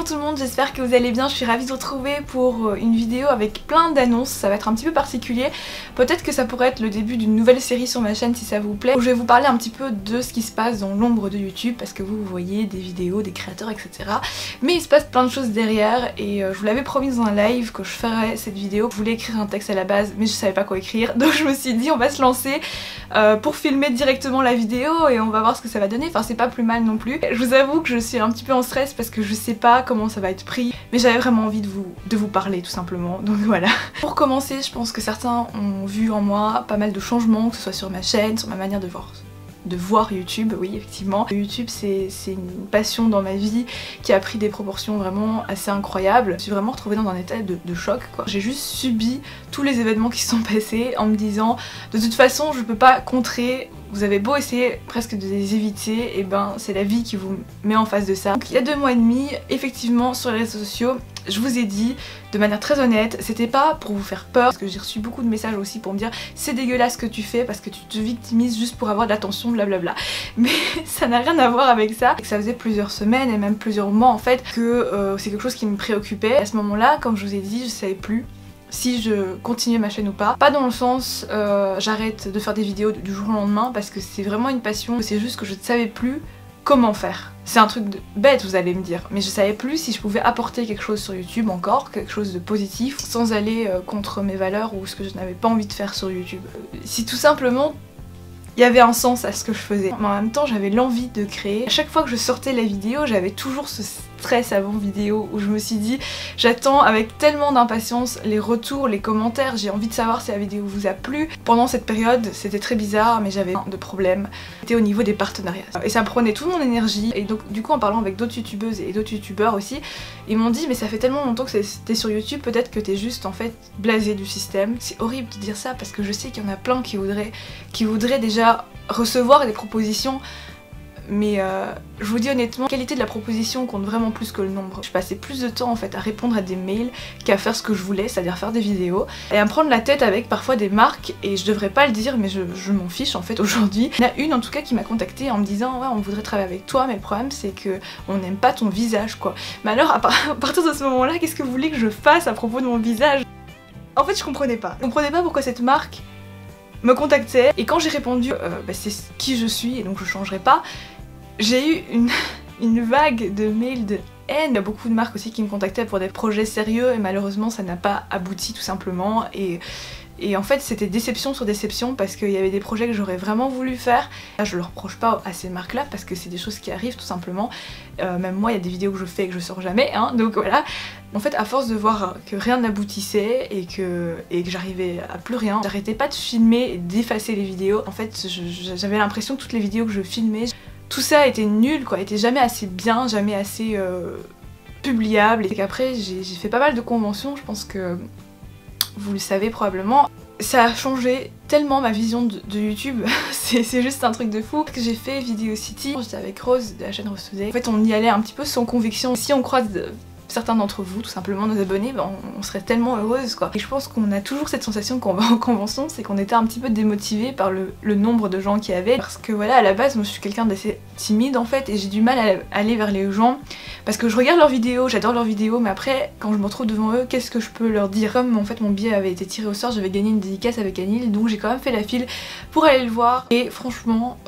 Bonjour tout le monde, j'espère que vous allez bien, je suis ravie de vous retrouver pour une vidéo avec plein d'annonces, ça va être un petit peu particulier. Peut-être que ça pourrait être le début d'une nouvelle série sur ma chaîne si ça vous plaît, où je vais vous parler un petit peu de ce qui se passe dans l'ombre de YouTube, parce que vous voyez des vidéos, des créateurs, etc. Mais il se passe plein de choses derrière et je vous l'avais promis dans un live que je ferais cette vidéo. Je voulais écrire un texte à la base mais je savais pas quoi écrire, donc je me suis dit on va se lancer pour filmer directement la vidéo et on va voir ce que ça va donner. Enfin c'est pas plus mal non plus. Je vous avoue que je suis un petit peu en stress parce que je sais pas comment ça va être pris, mais j'avais vraiment envie de vous parler tout simplement, donc voilà. Pour commencer, je pense que certains ont vu en moi pas mal de changements, que ce soit sur ma chaîne, sur ma manière de voir YouTube, oui effectivement. YouTube c'est une passion dans ma vie qui a pris des proportions vraiment assez incroyables. Je suis vraiment retrouvée dans un état de choc quoi. J'ai juste subi tous les événements qui se sont passés en me disant de toute façon je peux pas contrer. Vous avez beau essayer presque de les éviter, et ben c'est la vie qui vous met en face de ça. Donc il y a 2 mois et demi, effectivement sur les réseaux sociaux, je vous ai dit de manière très honnête, c'était pas pour vous faire peur, parce que j'ai reçu beaucoup de messages aussi pour me dire c'est dégueulasse ce que tu fais parce que tu te victimises juste pour avoir de l'attention, blablabla. Mais ça n'a rien à voir avec ça. Ça faisait plusieurs semaines et même plusieurs mois en fait que c'est quelque chose qui me préoccupait. À ce moment-là, comme je vous ai dit, je savais plus si je continuais ma chaîne ou pas. Pas dans le sens j'arrête de faire des vidéos du jour au lendemain parce que c'est vraiment une passion, c'est juste que je ne savais plus comment faire. C'est un truc bête vous allez me dire, mais je savais plus si je pouvais apporter quelque chose sur YouTube encore, quelque chose de positif, sans aller contre mes valeurs ou ce que je n'avais pas envie de faire sur YouTube. Si tout simplement il y avait un sens à ce que je faisais. Mais en même temps j'avais l'envie de créer. À chaque fois que je sortais la vidéo, j'avais toujours ce stress avant vidéo où je me suis dit j'attends avec tellement d'impatience les retours, les commentaires, j'ai envie de savoir si la vidéo vous a plu. Pendant cette période c'était très bizarre mais j'avais de problèmes. C'était au niveau des partenariats. Et ça me prenait toute mon énergie et donc du coup en parlant avec d'autres youtubeuses et d'autres youtubeurs aussi, ils m'ont dit mais ça fait tellement longtemps que t'es sur YouTube, peut-être que t'es juste en fait blasé du système. C'est horrible de dire ça parce que je sais qu'il y en a plein qui voudraient déjà recevoir des propositions, mais je vous dis honnêtement, la qualité de la proposition compte vraiment plus que le nombre. Je passais plus de temps en fait à répondre à des mails qu'à faire ce que je voulais, c'est-à-dire faire des vidéos, et à me prendre la tête avec parfois des marques, et je devrais pas le dire mais je m'en fiche en fait aujourd'hui. Il y en a une en tout cas qui m'a contactée en me disant ouais on voudrait travailler avec toi mais le problème c'est que on n'aime pas ton visage quoi. Mais alors à partir de ce moment là, qu'est-ce que vous voulez que je fasse à propos de mon visage? En fait je comprenais pas pourquoi cette marque me contactait, et quand j'ai répondu c'est qui je suis et donc je changerai pas, j'ai eu une vague de mails de haine. Il y a beaucoup de marques aussi qui me contactaient pour des projets sérieux et malheureusement ça n'a pas abouti tout simplement, et en fait c'était déception sur déception parce qu'il y avait des projets que j'aurais vraiment voulu faire. Là je le reproche pas à ces marques là parce que c'est des choses qui arrivent tout simplement. Même moi il y a des vidéos que je fais et que je sors jamais hein, donc voilà. En fait à force de voir que rien n'aboutissait et que j'arrivais à plus rien, j'arrêtais pas de filmer et d'effacer les vidéos. En fait j'avais l'impression que toutes les vidéos que je filmais, tout ça était nul quoi, était jamais assez bien, jamais assez publiable. Et qu'après j'ai fait pas mal de conventions, je pense que vous le savez probablement. Ça a changé tellement ma vision de YouTube, c'est juste un truc de fou. J'ai fait Video City, j'étais avec Rose de la chaîne Rose Today. En fait on y allait un petit peu sans conviction. Si on croise certains d'entre vous, tout simplement nos abonnés, ben on serait tellement heureuse quoi. Et je pense qu'on a toujours cette sensation quand on va en convention, c'est qu'on était un petit peu démotivé par le nombre de gens qu'il y avait. Parce que voilà, à la base, moi je suis quelqu'un d'assez timide en fait, et j'ai du mal à aller vers les gens. Parce que je regarde leurs vidéos, j'adore leurs vidéos, mais après, quand je me retrouve devant eux, qu'est-ce que je peux leur dire? Comme en fait mon billet avait été tiré au sort, j'avais gagné une dédicace avec Anil, donc j'ai quand même fait la file pour aller le voir. Et franchement,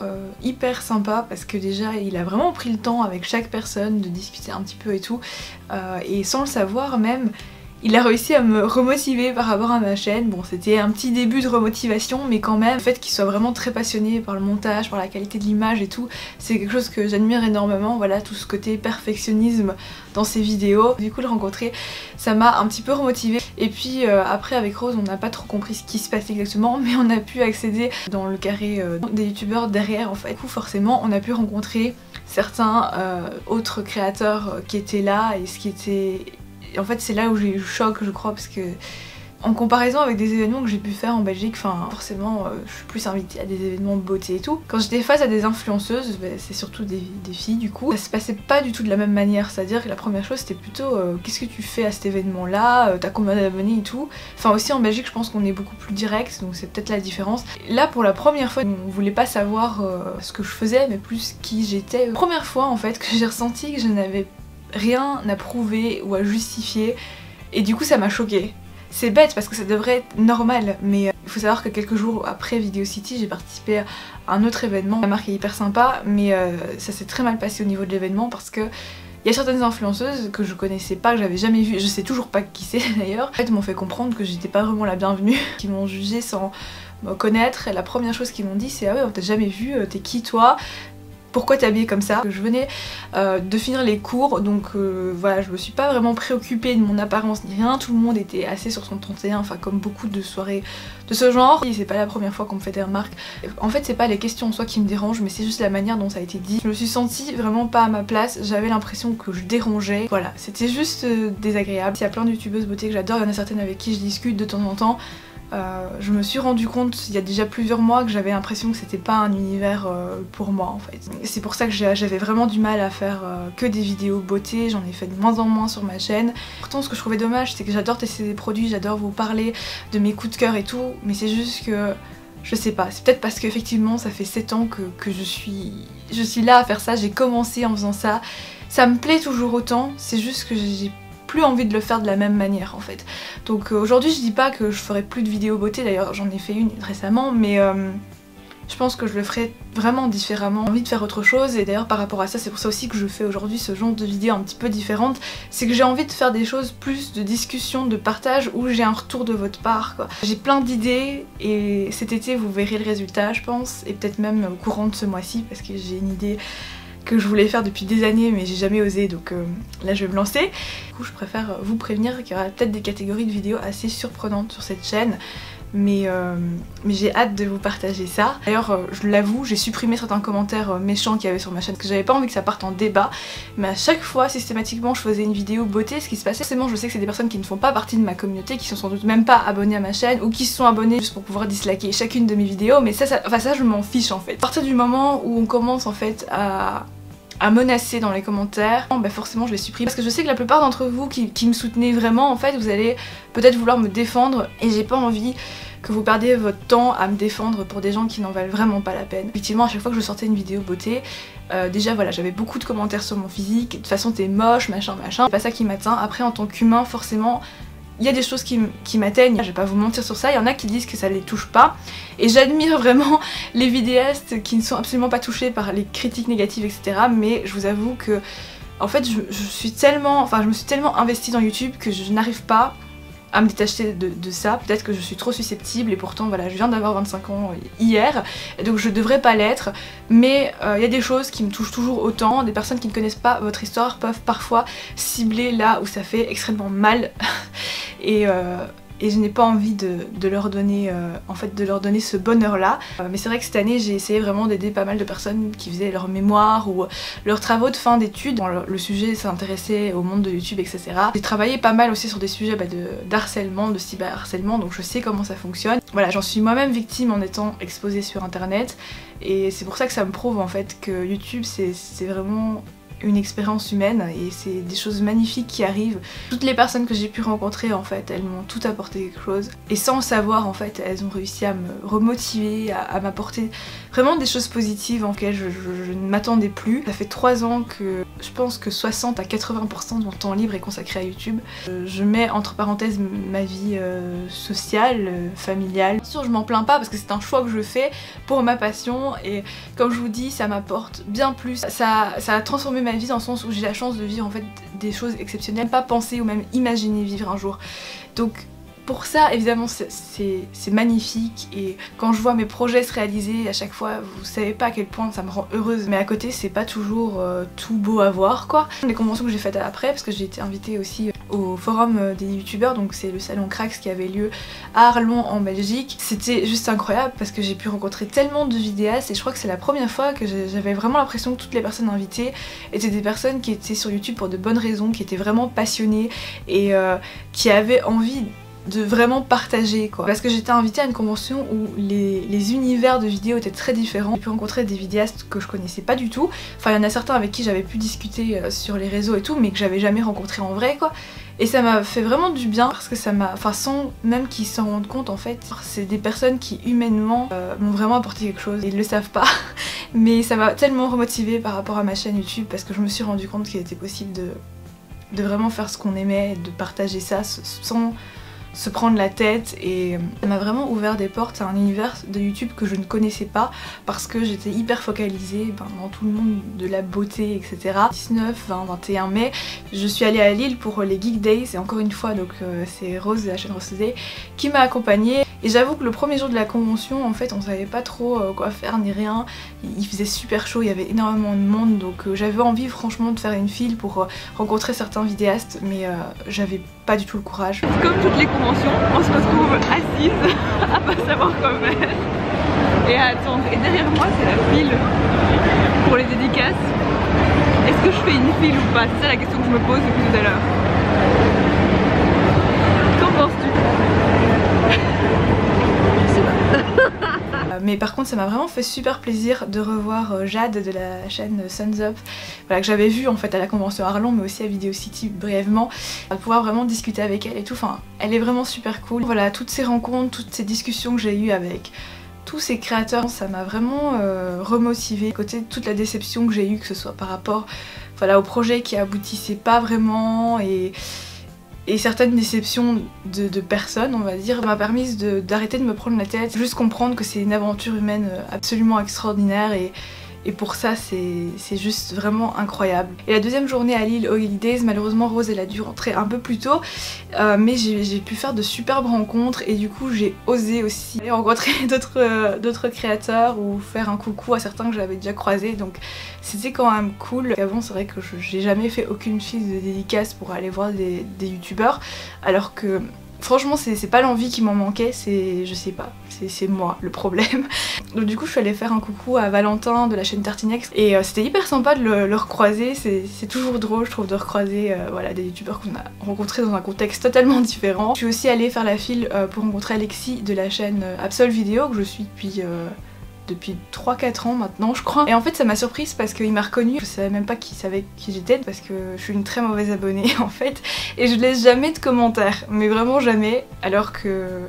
hyper sympa, parce que déjà, il a vraiment pris le temps avec chaque personne de discuter un petit peu et tout. Et sans le savoir même, il a réussi à me remotiver par rapport à ma chaîne. Bon c'était un petit début de remotivation mais quand même, le fait qu'il soit vraiment très passionné par le montage, par la qualité de l'image et tout, c'est quelque chose que j'admire énormément, voilà, tout ce côté perfectionnisme dans ses vidéos. Du coup le rencontrer, ça m'a un petit peu remotivée. Et puis après avec Rose on n'a pas trop compris ce qui se passait exactement, mais on a pu accéder dans le carré des youtubeurs derrière en fait. Du coup forcément on a pu rencontrer certains autres créateurs qui étaient là, et ce qui était... En fait c'est là où j'ai eu le choc je crois, parce que en comparaison avec des événements que j'ai pu faire en Belgique, enfin forcément je suis plus invitée à des événements de beauté et tout. Quand j'étais face à des influenceuses, c'est surtout des filles du coup, ça se passait pas du tout de la même manière, c'est-à-dire que la première chose c'était plutôt qu'est-ce que tu fais à cet événement là, t'as combien d'abonnés et tout. Enfin aussi en Belgique je pense qu'on est beaucoup plus direct, donc c'est peut-être la différence. Là pour la première fois on voulait pas savoir ce que je faisais mais plus qui j'étais. Première fois en fait que j'ai ressenti que je n'avais rien à prouver ou à justifier et du coup ça m'a choquée. C'est bête parce que ça devrait être normal, mais il faut savoir que quelques jours après Video City, j'ai participé à un autre événement. La marque est hyper sympa, mais ça s'est très mal passé au niveau de l'événement parce que il y a certaines influenceuses que je connaissais pas, que j'avais jamais vues, je sais toujours pas qui c'est d'ailleurs, en fait m'ont fait comprendre que j'étais pas vraiment la bienvenue, qui m'ont jugée sans me connaître, et la première chose qu'ils m'ont dit c'est ah ouais on t'a jamais vu, t'es qui toi ? Pourquoi t'es habillée comme ça? Je venais de finir les cours, donc voilà, je me suis pas vraiment préoccupée de mon apparence ni rien, tout le monde était assez sur son 31, enfin comme beaucoup de soirées de ce genre. Et c'est pas la première fois qu'on me fait des remarques. En fait c'est pas les questions en soi qui me dérangent, mais c'est juste la manière dont ça a été dit. Je me suis sentie vraiment pas à ma place, j'avais l'impression que je dérangeais. Voilà, c'était juste désagréable. Il y a plein de youtubeuses beauté que j'adore, il y en a certaines avec qui je discute de temps en temps. Je me suis rendu compte il y a déjà plusieurs mois que j'avais l'impression que c'était pas un univers pour moi en fait. C'est pour ça que j'avais vraiment du mal à faire que des vidéos beauté, j'en ai fait de moins en moins sur ma chaîne. Pourtant ce que je trouvais dommage c'est que j'adore tester des produits, j'adore vous parler de mes coups de cœur et tout, mais c'est juste que je sais pas, c'est peut-être parce qu'effectivement ça fait 7 ans que je suis là à faire ça, j'ai commencé en faisant ça, ça me plaît toujours autant, c'est juste que j'ai plus envie de le faire de la même manière en fait. Donc aujourd'hui je dis pas que je ferai plus de vidéos beauté, d'ailleurs j'en ai fait une récemment, mais je pense que je le ferai vraiment différemment. J'ai envie de faire autre chose et d'ailleurs par rapport à ça c'est pour ça aussi que je fais aujourd'hui ce genre de vidéos un petit peu différentes, c'est que j'ai envie de faire des choses plus de discussion, de partage où j'ai un retour de votre part quoi. J'ai plein d'idées et cet été vous verrez le résultat je pense, et peut-être même au courant de ce mois-ci parce que j'ai une idée que je voulais faire depuis des années mais j'ai jamais osé, donc là je vais me lancer. Du coup je préfère vous prévenir qu'il y aura peut-être des catégories de vidéos assez surprenantes sur cette chaîne, mais j'ai hâte de vous partager ça. D'ailleurs je l'avoue, j'ai supprimé certains commentaires méchants qu'il y avait sur ma chaîne parce que j'avais pas envie que ça parte en débat, mais à chaque fois systématiquement je faisais une vidéo beauté, ce qui se passait forcément, je sais que c'est des personnes qui ne font pas partie de ma communauté, qui sont sans doute même pas abonnées à ma chaîne ou qui se sont abonnées juste pour pouvoir disliker chacune de mes vidéos, mais ça je m'en fiche en fait. À partir du moment où on commence en fait à menacer dans les commentaires, bah forcément je les supprime parce que je sais que la plupart d'entre vous qui me soutenez vraiment en fait vous allez peut-être vouloir me défendre et j'ai pas envie que vous perdiez votre temps à me défendre pour des gens qui n'en valent vraiment pas la peine. Effectivement à chaque fois que je sortais une vidéo beauté, déjà voilà j'avais beaucoup de commentaires sur mon physique, de toute façon t'es moche machin, c'est pas ça qui m'atteint. Après en tant qu'humain forcément il y a des choses qui m'atteignent, je vais pas vous mentir sur ça, il y en a qui disent que ça les touche pas et j'admire vraiment les vidéastes qui ne sont absolument pas touchés par les critiques négatives etc, mais je vous avoue que en fait je me suis tellement investie dans YouTube que je n'arrive pas à me détacher de ça. Peut-être que je suis trop susceptible et pourtant voilà je viens d'avoir 25 ans hier donc je devrais pas l'être, mais il y a des choses qui me touchent toujours autant. Des personnes qui ne connaissent pas votre histoire peuvent parfois cibler là où ça fait extrêmement mal et je n'ai pas envie de leur donner ce bonheur là, mais c'est vrai que cette année j'ai essayé vraiment d'aider pas mal de personnes qui faisaient leur mémoire ou leurs travaux de fin d'études. Le sujet s'intéressait au monde de YouTube etc. J'ai travaillé pas mal aussi sur des sujets d'harcèlement, de cyberharcèlement, donc je sais comment ça fonctionne. Voilà, j'en suis moi-même victime en étant exposée sur internet et c'est pour ça que ça me prouve en fait que YouTube c'est vraiment une expérience humaine et c'est des choses magnifiques qui arrivent. Toutes les personnes que j'ai pu rencontrer en fait elles m'ont tout apporté quelque chose et sans le savoir en fait elles ont réussi à me remotiver, à m'apporter vraiment des choses positives en lesquelles je ne m'attendais plus. Ça fait 3 ans que je pense que 60 à 80% de mon temps libre est consacré à YouTube. Je mets entre parenthèses ma vie sociale, familiale. Bien sûr je m'en plains pas parce que c'est un choix que je fais pour ma passion et comme je vous dis ça m'apporte bien plus. Ça a transformé ma vie dans le sens où j'ai la chance de vivre en fait des choses exceptionnelles, pas penser ou même imaginer vivre un jour. Donc pour ça évidemment c'est magnifique et quand je vois mes projets se réaliser à chaque fois vous savez pas à quel point ça me rend heureuse, mais à côté c'est pas toujours tout beau à voir quoi. Les conventions que j'ai faites après parce que j'ai été invitée aussi au forum des youtubeurs, donc c'est le salon Crax qui avait lieu à Arlon en Belgique. C'était juste incroyable parce que j'ai pu rencontrer tellement de vidéastes et je crois que c'est la première fois que j'avais vraiment l'impression que toutes les personnes invitées étaient des personnes qui étaient sur YouTube pour de bonnes raisons, qui étaient vraiment passionnées et qui avaient envie de vraiment partager quoi. Parce que j'étais invitée à une convention où les univers de vidéos étaient très différents. J'ai pu rencontrer des vidéastes que je connaissais pas du tout. Enfin il y en a certains avec qui j'avais pu discuter sur les réseaux et tout mais que j'avais jamais rencontré en vrai quoi. Et ça m'a fait vraiment du bien parce que ça m'a... Enfin sans même qu'ils s'en rendent compte en fait. C'est des personnes qui humainement m'ont vraiment apporté quelque chose. Ils le savent pas mais ça m'a tellement remotivée par rapport à ma chaîne YouTube parce que je me suis rendu compte qu'il était possible de vraiment faire ce qu'on aimait, de partager ça sans se prendre la tête, et ça m'a vraiment ouvert des portes à un univers de YouTube que je ne connaissais pas parce que j'étais hyper focalisée dans tout le monde de la beauté, etc. 19, 20, 21 mai, je suis allée à Lille pour les Geek Days, et encore une fois donc c'est Rose de la chaîne Rose Today qui m'a accompagnée. Et j'avoue que le premier jour de la convention, en fait, on savait pas trop quoi faire ni rien. Il faisait super chaud, il y avait énormément de monde, donc j'avais envie franchement de faire une file pour rencontrer certains vidéastes, mais j'avais pas du tout le courage. Comme toutes les conventions, on se retrouve assise à pas savoir quoi faire et à attendre. Et derrière moi, c'est la file pour les dédicaces. Est-ce que je fais une file ou pas? C'est ça la question que je me pose depuis tout à l'heure. Qu'en penses-tu? Mais par contre ça m'a vraiment fait super plaisir de revoir Jade de la chaîne Suns Up, voilà, que j'avais vue en fait à la convention Arlon mais aussi à Video City brièvement, à pouvoir vraiment discuter avec elle et tout, enfin elle est vraiment super cool. Voilà, toutes ces rencontres, toutes ces discussions que j'ai eues avec tous ces créateurs, ça m'a vraiment remotivée. Côté toute la déception que j'ai eue, que ce soit par rapport voilà, au projet qui aboutissaient pas vraiment, et certaines déceptions de personnes, on va dire, m'a permis d'arrêter de me prendre la tête, juste comprendre que c'est une aventure humaine absolument extraordinaire, et pour ça c'est juste vraiment incroyable. Et la deuxième journée à Lille, aux Geek Days, malheureusement Rose elle a dû rentrer un peu plus tôt, mais j'ai pu faire de superbes rencontres, et du coup j'ai osé aussi aller rencontrer d'autres créateurs ou faire un coucou à certains que j'avais déjà croisés, donc c'était quand même cool. Avant c'est vrai que j'ai jamais fait aucune file de dédicace pour aller voir des youtubeurs, alors que franchement c'est pas l'envie qui m'en manquait, c'est je sais pas, c'est moi le problème. Donc du coup je suis allée faire un coucou à Valentin de la chaîne Tartinex, et c'était hyper sympa de le recroiser, c'est toujours drôle je trouve de recroiser voilà, des youtubeurs qu'on a rencontrés dans un contexte totalement différent. Je suis aussi allée faire la file pour rencontrer Alexis de la chaîne Absol Vidéo que je suis depuis 3-4 ans maintenant je crois, et en fait ça m'a surprise parce qu'il m'a reconnue, je savais même pas qu'il savait qui j'étais parce que je suis une très mauvaise abonnée en fait, et je laisse jamais de commentaires, mais vraiment jamais, alors que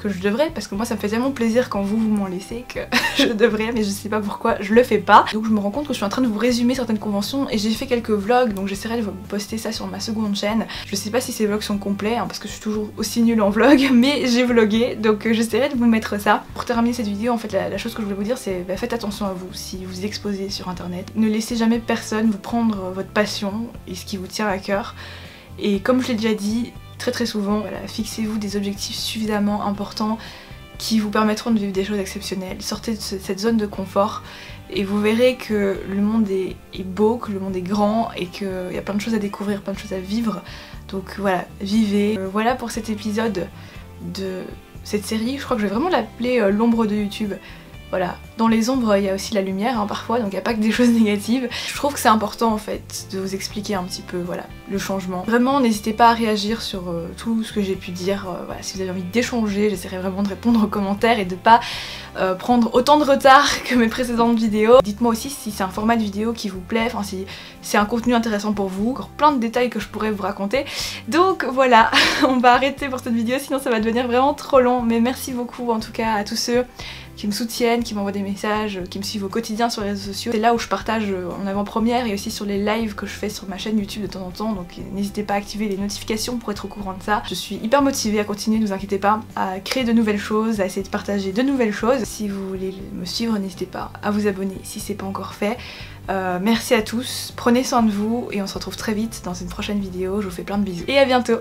je devrais, parce que moi ça me fait tellement plaisir quand vous m'en laissez que je devrais, mais je sais pas pourquoi je le fais pas. Donc je me rends compte que je suis en train de vous résumer certaines conventions, et j'ai fait quelques vlogs, donc j'essaierai de vous poster ça sur ma seconde chaîne. Je sais pas si ces vlogs sont complets parce que je suis toujours aussi nulle en vlog, mais j'ai vlogué, donc j'essaierai de vous mettre ça. Pour terminer cette vidéo, en fait la chose que je voulais vous dire c'est faites attention à vous si vous exposez sur internet. Ne laissez jamais personne vous prendre votre passion et ce qui vous tient à cœur, et comme je l'ai déjà dit très souvent, voilà, fixez-vous des objectifs suffisamment importants qui vous permettront de vivre des choses exceptionnelles. Sortez de cette zone de confort et vous verrez que le monde est beau, que le monde est grand, et qu'il y a plein de choses à découvrir, plein de choses à vivre. Donc voilà, vivez. Voilà pour cet épisode de cette série. Je crois que je vais vraiment l'appeler l'ombre de YouTube. Voilà, dans les ombres il y a aussi la lumière parfois, donc il n'y a pas que des choses négatives. Je trouve que c'est important en fait de vous expliquer un petit peu voilà, le changement. Vraiment n'hésitez pas à réagir sur tout ce que j'ai pu dire, voilà, si vous avez envie d'échanger, j'essaierai vraiment de répondre aux commentaires et de pas prendre autant de retard que mes précédentes vidéos. Dites-moi aussi si c'est un format de vidéo qui vous plaît, enfin si c'est un contenu intéressant pour vous, encore plein de détails que je pourrais vous raconter. Donc voilà, on va arrêter pour cette vidéo sinon ça va devenir vraiment trop long, mais merci beaucoup en tout cas à tous ceux qui me soutiennent, qui m'envoient des messages, qui me suivent au quotidien sur les réseaux sociaux. C'est là où je partage en avant-première, et aussi sur les lives que je fais sur ma chaîne YouTube de temps en temps, donc n'hésitez pas à activer les notifications pour être au courant de ça. Je suis hyper motivée à continuer, ne vous inquiétez pas, à créer de nouvelles choses, à essayer de partager de nouvelles choses. Si vous voulez me suivre, n'hésitez pas à vous abonner si c'est pas encore fait. Merci à tous, prenez soin de vous, et on se retrouve très vite dans une prochaine vidéo. Je vous fais plein de bisous et à bientôt.